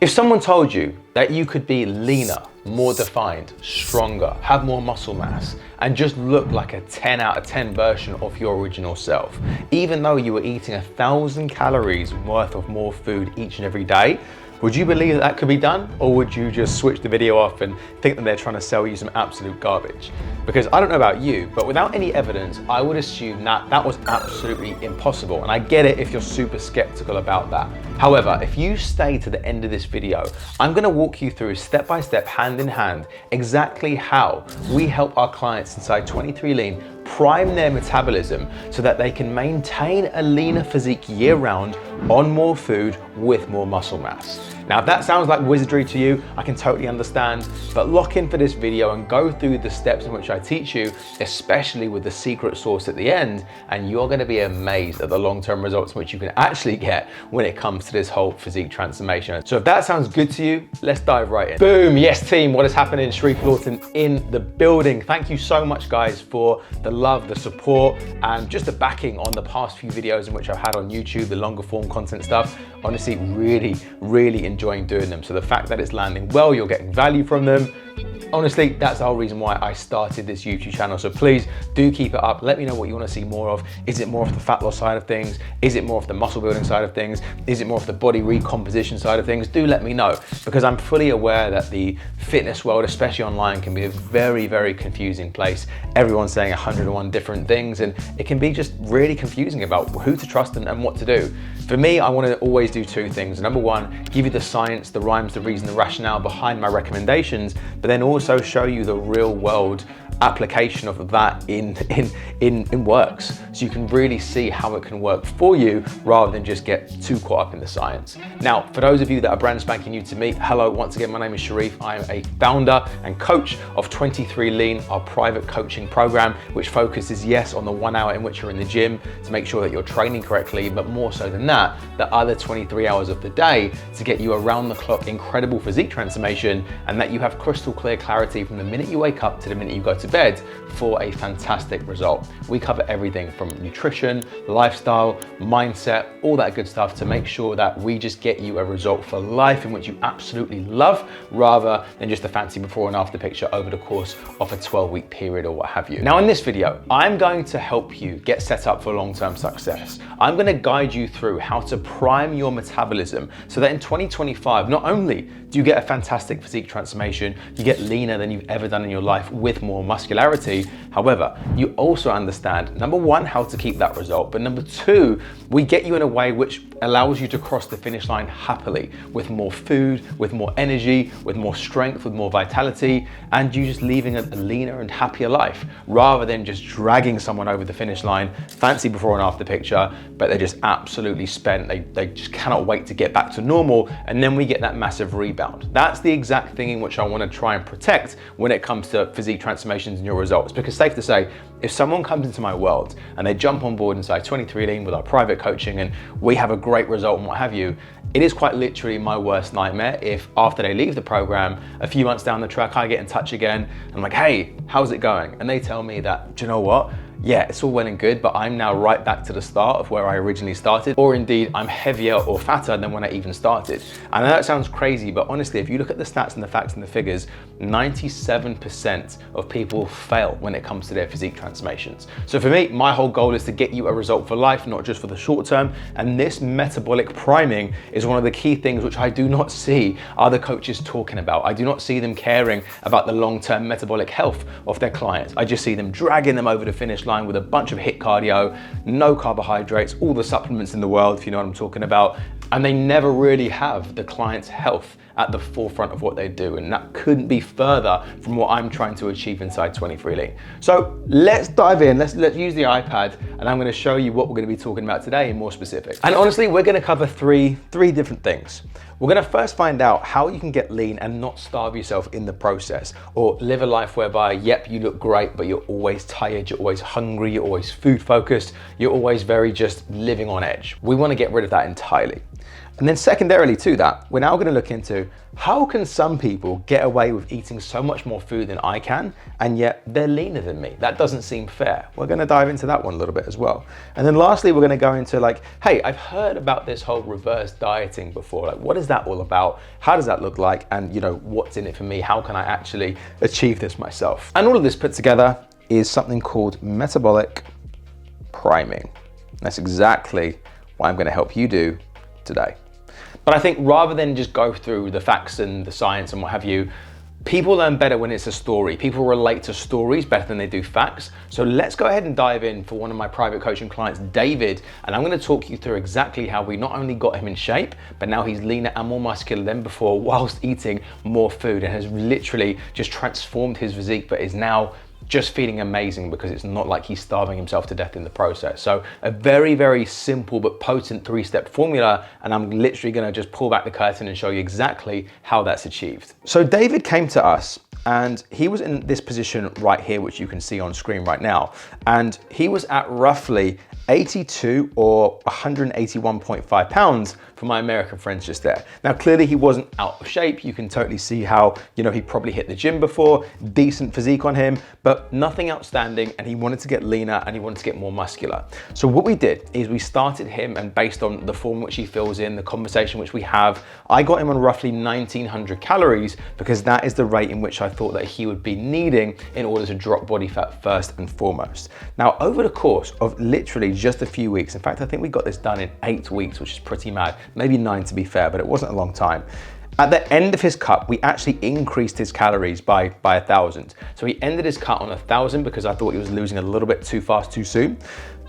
If someone told you that you could be leaner, more defined, stronger, have more muscle mass, and just look like a 10 out of 10 version of your original self, even though you were eating 1,000 calories worth of more food each and every day, would you believe that that could be done? Or would you just switch the video off and think that they're trying to sell you some absolute garbage? Because I don't know about you, but without any evidence, I would assume that that was absolutely impossible. And I get it if you're super skeptical about that. However, if you stay to the end of this video, I'm gonna walk you through step by step, hand in hand, exactly how we help our clients inside 23 Lean prime their metabolism so that they can maintain a leaner physique year round on more food with more muscle mass. Now, if that sounds like wizardry to you, I can totally understand, but lock in for this video and go through the steps in which I teach you, especially with the secret sauce at the end, and you're gonna be amazed at the long-term results which you can actually get when it comes to this whole physique transformation. So if that sounds good to you, let's dive right in. Boom, yes team, what is happening? Sharif Lawton in the building. Thank you so much guys for the love, the support, and just the backing on the past few videos in which I've had on YouTube, the longer form content stuff. Honestly, really enjoying doing them. So the fact that it's landing well, you're getting value from them, honestly, that's the whole reason why I started this YouTube channel. So please do keep it up. Let me know what you want to see more of. Is it more of the fat loss side of things? Is it more of the muscle building side of things? Is it more of the body recomposition side of things? Do let me know, because I'm fully aware that the fitness world, especially online, can be a very confusing place. Everyone's saying 101 different things, and it can be just really confusing about who to trust and what to do. For me, I want to always do two things. Number one, give you the science, the rhymes, the reason, the rationale behind my recommendations, but then also show you the real world application of that in works, so you can really see how it can work for you rather than just get too caught up in the science. Now, for those of you that are brand spanking new to me, hello, once again, my name is Sharif. I am a founder and coach of 23 Lean, our private coaching program, which focuses, yes, on the 1 hour in which you're in the gym to make sure that you're training correctly, but more so than that, the other 23 hours of the day to get you around the clock incredible physique transformation, and that you have crystal clear clarity from the minute you wake up to the minute you go to bed for a fantastic result. We cover everything from nutrition, lifestyle, mindset, all that good stuff to make sure that we just get you a result for life in which you absolutely love, rather than just a fancy before and after picture over the course of a 12-week period or what have you. Now in this video, I'm going to help you get set up for long-term success. I'm going to guide you through how to prime your metabolism so that in 2025, not only do you get a fantastic physique transformation, you get leaner than you've ever done in your life with more muscularity. However, you also understand, number one, how to keep that result, but number two, we get you in a way which allows you to cross the finish line happily with more food, with more energy, with more strength, with more vitality, and you just leaving a leaner and happier life rather than just dragging someone over the finish line, fancy before and after picture, but they're just absolutely spent. They just cannot wait to get back to normal, and then we get that massive rebound. That's the exact thing in which I want to try and protect when it comes to physique transformations and your results, because safe to say, if someone comes into my world and they jump on board inside 23 Lean with our private coaching and we have a great result and what have you, it is quite literally my worst nightmare if after they leave the program, a few months down the track, I get in touch again. I'm like, hey, how's it going? And they tell me that, do you know what? Yeah, it's all well and good, but I'm now right back to the start of where I originally started, or indeed I'm heavier or fatter than when I even started. I know that sounds crazy, but honestly, if you look at the stats and the facts and the figures, 97% of people fail when it comes to their physique transformations. So for me, my whole goal is to get you a result for life, not just for the short term. And this metabolic priming is one of the key things which I do not see other coaches talking about. I do not see them caring about the long-term metabolic health of their clients. I just see them dragging them over the finish line with a bunch of HIIT cardio, no carbohydrates, all the supplements in the world, if you know what I'm talking about, and they never really have the client's health at the forefront of what they do, and that couldn't be further from what I'm trying to achieve inside 23 Lean. So let's dive in, let's use the iPad, and I'm gonna show you what we're gonna be talking about today in more specific. And honestly, we're gonna cover three different things. We're gonna first find out how you can get lean and not starve yourself in the process, or live a life whereby, yep, you look great, but you're always tired, you're always hungry, you're always food focused, you're always very just living on edge. We wanna get rid of that entirely. And then secondarily to that, we're now going to look into how can some people get away with eating so much more food than I can, and yet they're leaner than me? That doesn't seem fair. We're going to dive into that one a little bit as well. And then lastly, we're going to go into like, hey, I've heard about this whole reverse dieting before. Like, what is that all about? How does that look like? And you know, what's in it for me? How can I actually achieve this myself? And all of this put together is something called metabolic priming. That's exactly what I'm going to help you do today. But I think rather than just go through the facts and the science and what have you, people learn better when it's a story. People relate to stories better than they do facts. So let's go ahead and dive in for one of my private coaching clients, David, and I'm going to talk you through exactly how we not only got him in shape, but now he's leaner and more muscular than before whilst eating more food, and has literally just transformed his physique, but is now just feeling amazing because it's not like he's starving himself to death in the process. So a very, very simple but potent 3-step formula, and I'm literally gonna just pull back the curtain and show you exactly how that's achieved. So David came to us and he was in this position right here, which you can see on screen right now. And he was at roughly 82 or 181.5 pounds for my American friends just there. Now, clearly he wasn't out of shape. You can totally see how, you know, he probably hit the gym before, decent physique on him, but nothing outstanding. And he wanted to get leaner and he wanted to get more muscular. So what we did is we started him, and based on the form which he fills in, the conversation which we have, I got him on roughly 1900 calories because that is the rate in which I thought that he would be needing in order to drop body fat first and foremost. Now, over the course of literally just a few weeks, in fact, I think we got this done in 8 weeks, which is pretty mad, maybe 9 to be fair, but it wasn't a long time. At the end of his cut, we actually increased his calories by 1,000. So he ended his cut on 1,000 because I thought he was losing a little bit too fast, too soon.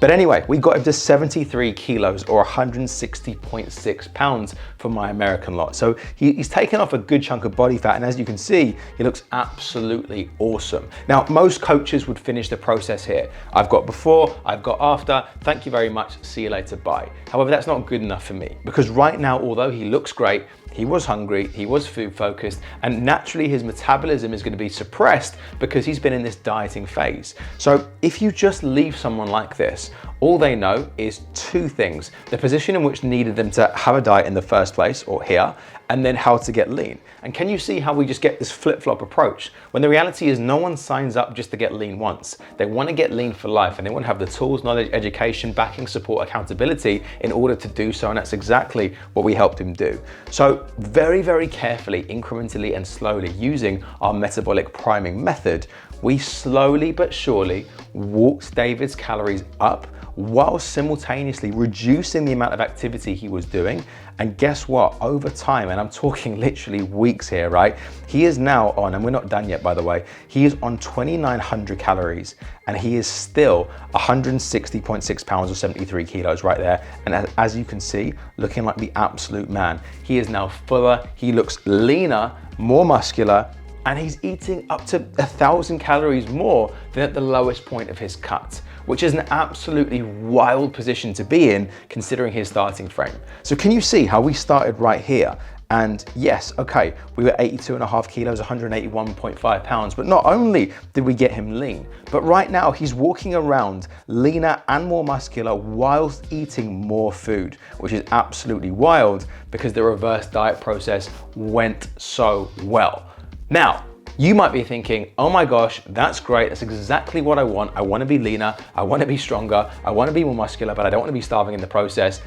But anyway, we got him to 73 kilos or 160.6 pounds for my American lot. So he's taken off a good chunk of body fat. And as you can see, he looks absolutely awesome. Now, most coaches would finish the process here. I've got before, I've got after, thank you very much, see you later, bye. However, that's not good enough for me because right now, although he looks great, he was hungry, he was food focused, and naturally his metabolism is going to be suppressed because he's been in this dieting phase. So if you just leave someone like this, all they know is 2 things: the position in which needed them to have a diet in the first place, or here, and then how to get lean. And can you see how we just get this flip-flop approach? When the reality is no one signs up just to get lean once. They want to get lean for life, and they want to have the tools, knowledge, education, backing, support, accountability in order to do so, and that's exactly what we helped him do. So very, very carefully, incrementally, and slowly, using our metabolic priming method, we slowly but surely walked David's calories up while simultaneously reducing the amount of activity he was doing. And guess what? Over time, and I'm talking literally weeks here, right? He is now on, and we're not done yet, by the way, he is on 2,900 calories and he is still 160.6 pounds or 73 kilos right there. And as you can see, looking like the absolute man. He is now fuller, he looks leaner, more muscular, and he's eating up to 1,000 calories more than at the lowest point of his cut, which is an absolutely wild position to be in considering his starting frame. So can you see how we started right here? And yes, okay, we were 82.5 kilos, 181.5 pounds, but not only did we get him lean, but right now he's walking around leaner and more muscular whilst eating more food, which is absolutely wild because the reverse diet process went so well. Now, you might be thinking, oh my gosh, that's great. That's exactly what I want. I want to be leaner. I want to be stronger. I want to be more muscular, but I don't want to be starving in the process.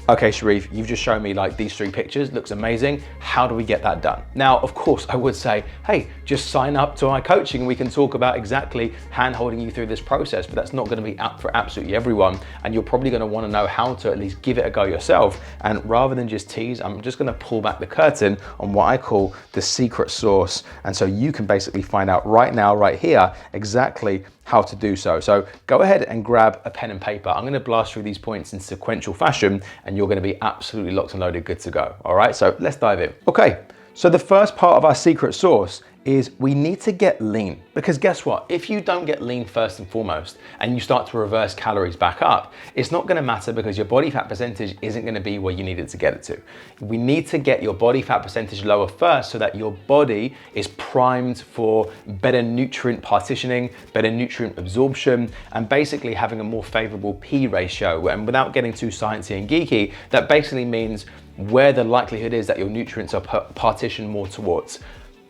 Okay, Sharif, you've just shown me like these 3 pictures, looks amazing. How do we get that done? Now, of course, I would say, hey, just sign up to my coaching and we can talk about exactly hand-holding you through this process, but that's not gonna be up for absolutely everyone. And you're probably gonna wanna know how to at least give it a go yourself. And rather than just tease, I'm just gonna pull back the curtain on what I call the secret sauce. And so you can basically find out right now, right here, exactly how to do so. So go ahead and grab a pen and paper. I'm gonna blast through these points in sequential fashion and you're gonna be absolutely locked and loaded, good to go. All right, so let's dive in. Okay, so the first part of our secret sauce is we need to get lean. Because guess what? If you don't get lean first and foremost, and you start to reverse calories back up, it's not gonna matter because your body fat percentage isn't gonna be where you need it to get it to. We need to get your body fat percentage lower first so that your body is primed for better nutrient partitioning, better nutrient absorption, and basically having a more favorable P ratio. And without getting too sciencey and geeky, that basically means where the likelihood is that your nutrients are partitioned more towards.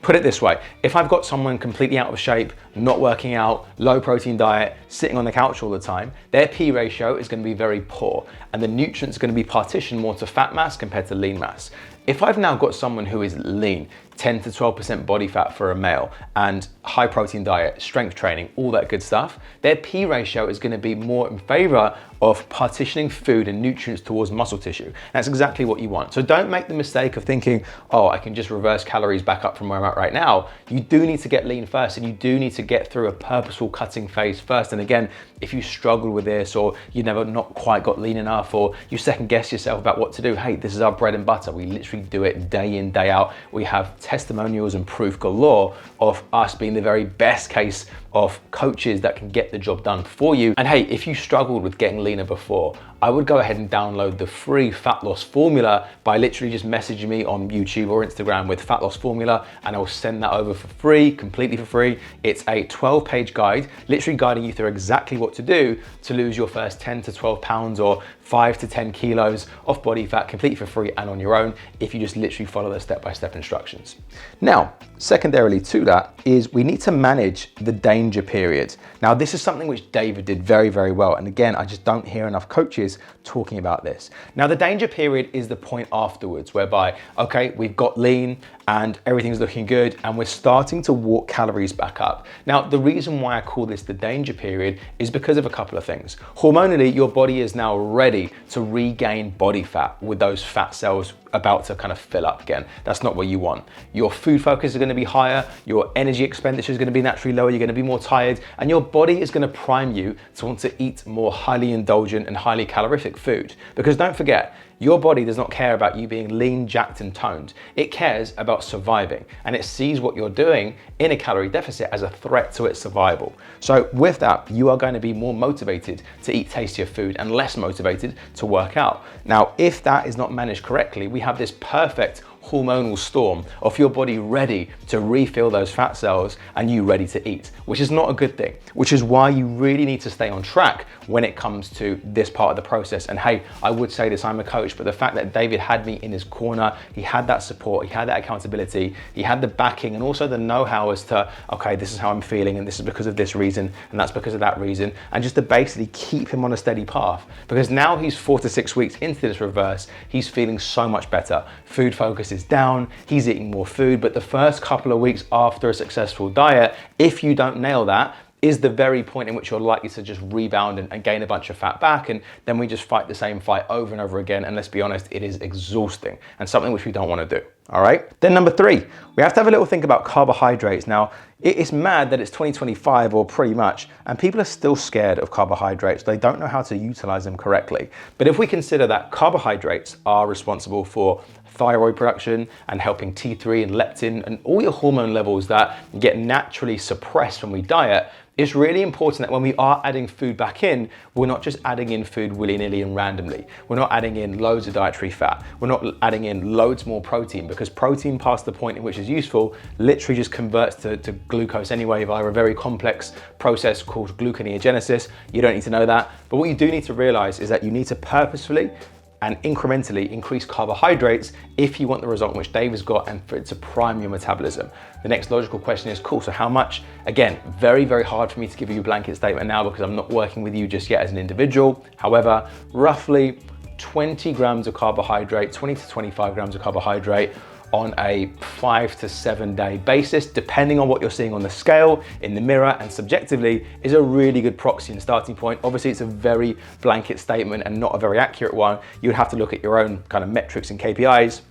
Put it this way, if I've got someone completely out of shape, not working out, low protein diet, sitting on the couch all the time, their P ratio is going to be very poor and the nutrients are going to be partitioned more to fat mass compared to lean mass. If I've now got someone who is lean, 10 to 12% body fat for a male, and high protein diet, strength training, all that good stuff, their P ratio is going to be more in favor of partitioning food and nutrients towards muscle tissue. That's exactly what you want. So don't make the mistake of thinking, oh, I can just reverse calories back up from where I'm at right now. You do need to get lean first, and you do need to get through a purposeful cutting phase first. And again, if you struggle with this, or you never not quite got lean enough, or you second guess yourself about what to do, hey, this is our bread and butter. We literally do it day in, day out. We have testimonials and proof galore of us being the very best case of coaches that can get the job done for you. And hey, if you struggled with getting leaner before, I would go ahead and download the free fat loss formula by literally just messaging me on YouTube or Instagram with fat loss formula, and I'll send that over for free, completely for free. It's a 12-page guide, literally guiding you through exactly what to do to lose your first 10 to 12 pounds or 5 to 10 kilos of body fat completely for free and on your own if you just literally follow the step-by-step instructions. Now, secondarily to that is we need to manage the danger period. Now, this is something which David did very, very well. And again, I just don't hear enough coaches talking about this. Now, the danger period is the point afterwards whereby, okay, we've got lean and everything's looking good and we're starting to walk calories back up. Now, the reason why I call this the danger period is because of a couple of things. Hormonally, your body is now ready to regain body fat with those fat cells about to kind of fill up again. That's not what you want. Your food focus is going to be higher, your energy expenditure is going to be naturally lower, you're going to be more tired, and your body is going to prime you to want to eat more highly indulgent and highly calorific food. Because don't forget, your body does not care about you being lean, jacked, and toned. It cares about surviving, and it sees what you're doing in a calorie deficit as a threat to its survival. So with that, you are going to be more motivated to eat tastier food and less motivated to work out. Now, if that is not managed correctly, we have this perfect hormonal storm of your body ready to refill those fat cells and you ready to eat, which is not a good thing, which is why you really need to stay on track when it comes to this part of the process. And hey, I would say this, I'm a coach, but the fact that David had me in his corner, he had that support, he had that accountability, he had the backing and also the know-how as to, okay, this is how I'm feeling and this is because of this reason and that's because of that reason, and just to basically keep him on a steady path. Because now he's 4 to 6 weeks into this reverse, he's feeling so much better. Food focus is down, he's eating more food, but the first couple of weeks after a successful diet, if you don't nail that, is the very point in which you're likely to just rebound and gain a bunch of fat back, and then we just fight the same fight over and over again, and let's be honest, it is exhausting and something which we don't want to do. All right. Then number 3, we have to have a little think about carbohydrates. Now, it's mad that it's 2025 or pretty much, and people are still scared of carbohydrates. They don't know how to utilize them correctly. But if we consider that carbohydrates are responsible for thyroid production and helping T3 and leptin and all your hormone levels that get naturally suppressed when we diet, it's really important that when we are adding food back in, we're not just adding in food willy-nilly and randomly. We're not adding in loads of dietary fat. We're not adding in loads more protein, because protein past the point in which it's useful literally just converts to glucose anyway via a very complex process called gluconeogenesis. You don't need to know that. But what you do need to realize is that you need to purposefully and incrementally increase carbohydrates if you want the result in which David's got and for it to prime your metabolism. The next logical question is, cool, so how much? Again, very, very hard for me to give you a blanket statement now because I'm not working with you just yet as an individual. However, roughly 20 grams of carbohydrate, 20 to 25 grams of carbohydrate on a 5 to 7 day basis, depending on what you're seeing on the scale, in the mirror, and subjectively, is a really good proxy and starting point. Obviously, it's a very blanket statement and not a very accurate one. You would have to look at your own kind of metrics and KPIs,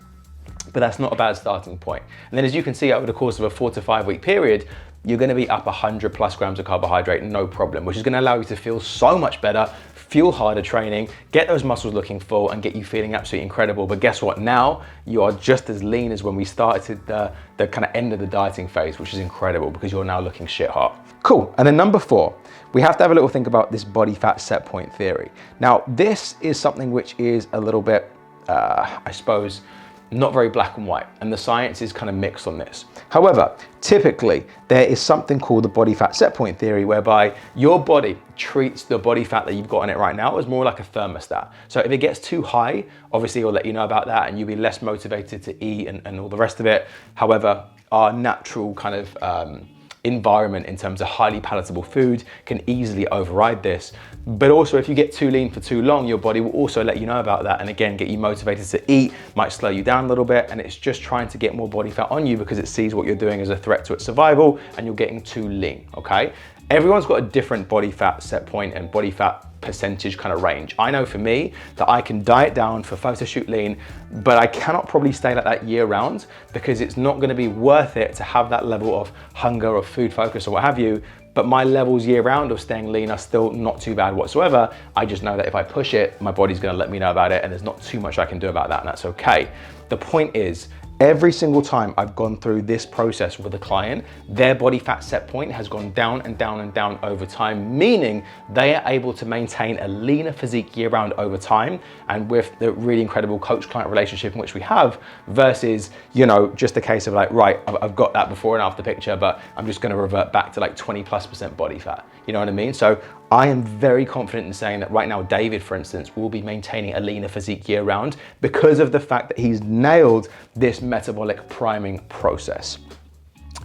but that's not a bad starting point. And then as you can see, over the course of a 4 to 5 week period, you're gonna be up 100 plus grams of carbohydrate, no problem, which is gonna allow you to feel so much better, fuel harder training, get those muscles looking full and get you feeling absolutely incredible. But guess what? Now you are just as lean as when we started the kind of end of the dieting phase, which is incredible because you're now looking shit hot. Cool. And then number 4, we have to have a little think about this body fat set point theory. Now, this is something which is a little bit, I suppose, not very black and white, and the science is kind of mixed on this. However, typically there is something called the body fat set point theory, whereby your body treats the body fat that you've got in it right now as more like a thermostat. So if it gets too high, obviously it'll let you know about that and you'll be less motivated to eat and all the rest of it. However, our natural kind of environment in terms of highly palatable food can easily override this. But also, if you get too lean for too long, your body will also let you know about that, and again get you motivated to eat, might slow you down a little bit, and it's just trying to get more body fat on you because it sees what you're doing as a threat to its survival and you're getting too lean. Okay, everyone's got a different body fat set point and body fat percentage kind of range. I know for me that I can diet down for photo shoot lean, but I cannot probably stay like that year round because it's not going to be worth it to have that level of hunger or food focus or what have you. But my levels year round of staying lean are still not too bad whatsoever. I just know that if I push it, my body's going to let me know about it, and there's not too much I can do about that, and that's okay. The point is, every single time I've gone through this process with a client, their body fat set point has gone down and down and down over time, meaning they are able to maintain a leaner physique year round over time, and with the really incredible coach-client relationship in which we have, versus, you know, just a case of like, right, I've got that before and after picture, but I'm just gonna revert back to like 20+% body fat. You know what I mean? So I am very confident in saying that right now, David, for instance, will be maintaining a leaner physique year round because of the fact that he's nailed this metabolic priming process.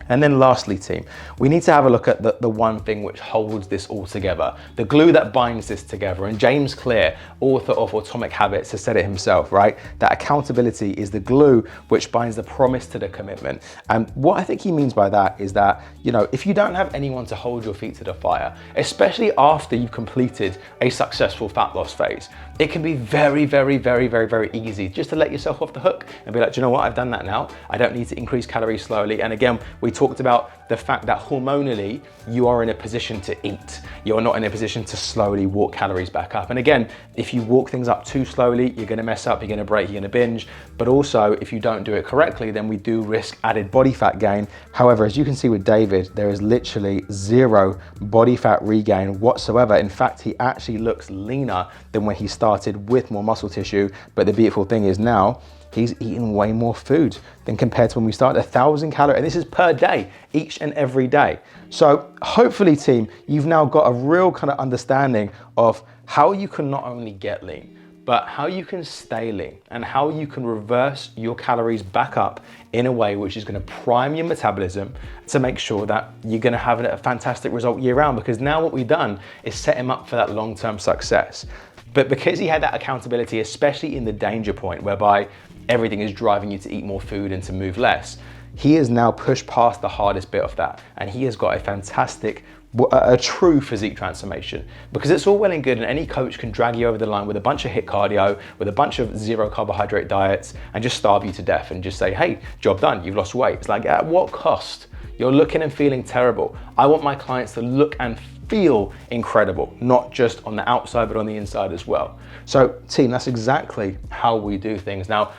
And then lastly, team, we need to have a look at the one thing which holds this all together, the glue that binds this together. And James Clear, author of Atomic Habits, has said it himself, right? That accountability is the glue which binds the promise to the commitment. And what I think he means by that is that, you know, if you don't have anyone to hold your feet to the fire, especially after you've completed a successful fat loss phase, it can be very, very, very, very, very easy just to let yourself off the hook and be like, do you know what? I've done that now. I don't need to increase calories slowly. And again, we talked about the fact that hormonally, you are in a position to eat. You're not in a position to slowly walk calories back up. And again, if you walk things up too slowly, you're gonna mess up, you're gonna break, you're gonna binge. But also, if you don't do it correctly, then we do risk added body fat gain. However, as you can see with David, there is literally zero body fat regain whatsoever. In fact, he actually looks leaner than when he started with more muscle tissue. But the beautiful thing is now, he's eating way more food than compared to when we started. 1,000 calories, and this is per day, each and every day. So hopefully, team, you've now got a real kind of understanding of how you can not only get lean, but how you can stay lean and how you can reverse your calories back up in a way which is gonna prime your metabolism to make sure that you're gonna have a fantastic result year round, because now what we've done is set him up for that long-term success. But because he had that accountability, especially in the danger point whereby everything is driving you to eat more food and to move less, he has now pushed past the hardest bit of that. And he has got a fantastic, a true physique transformation. Because it's all well and good, and any coach can drag you over the line with a bunch of HIIT cardio, with a bunch of zero carbohydrate diets, and just starve you to death and just say, hey, job done, you've lost weight. It's like, at what cost? You're looking and feeling terrible. I want my clients to look and feel incredible, not just on the outside, but on the inside as well. So team, that's exactly how we do things. Now,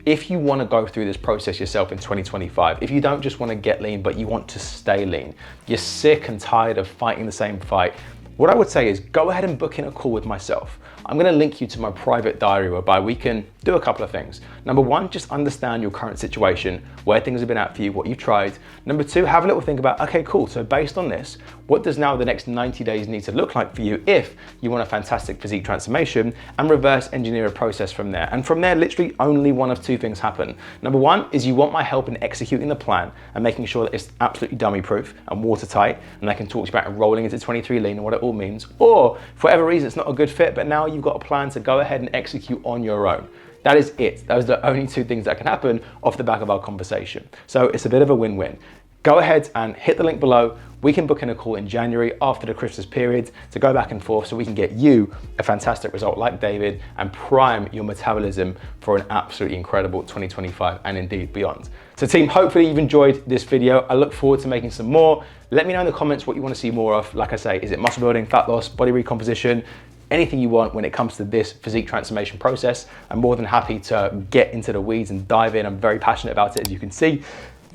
if you want to go through this process yourself in 2025, if you don't just want to get lean, but you want to stay lean, you're sick and tired of fighting the same fight, what I would say is go ahead and book in a call with myself. I'm gonna link you to my private diary whereby we can do a couple of things. Number one, just understand your current situation, where things have been at for you, what you've tried. Number two, have a little think about, okay, cool, so based on this, what does now the next 90 days need to look like for you if you want a fantastic physique transformation, and reverse engineer a process from there. And from there, literally only one of two things happen. Number one is you want my help in executing the plan and making sure that it's absolutely dummy proof and watertight, and I can talk to you about rolling into 23 lean and what it all means. Or for whatever reason, it's not a good fit, but now you've got a plan to go ahead and execute on your own. That is it. Those are the only two things that can happen off the back of our conversation. So it's a bit of a win-win. Go ahead and hit the link below. We can book in a call in January after the Christmas period to go back and forth so we can get you a fantastic result like David and prime your metabolism for an absolutely incredible 2025 and indeed beyond. So team, hopefully you've enjoyed this video. I look forward to making some more. Let me know in the comments what you want to see more of. Like I say, is it muscle building, fat loss, body recomposition? Anything you want when it comes to this physique transformation process. I'm more than happy to get into the weeds and dive in. I'm very passionate about it, as you can see.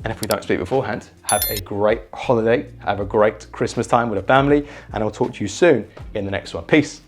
And if we don't speak beforehand, have a great holiday, have a great Christmas time with a family, and I'll talk to you soon in the next one. Peace.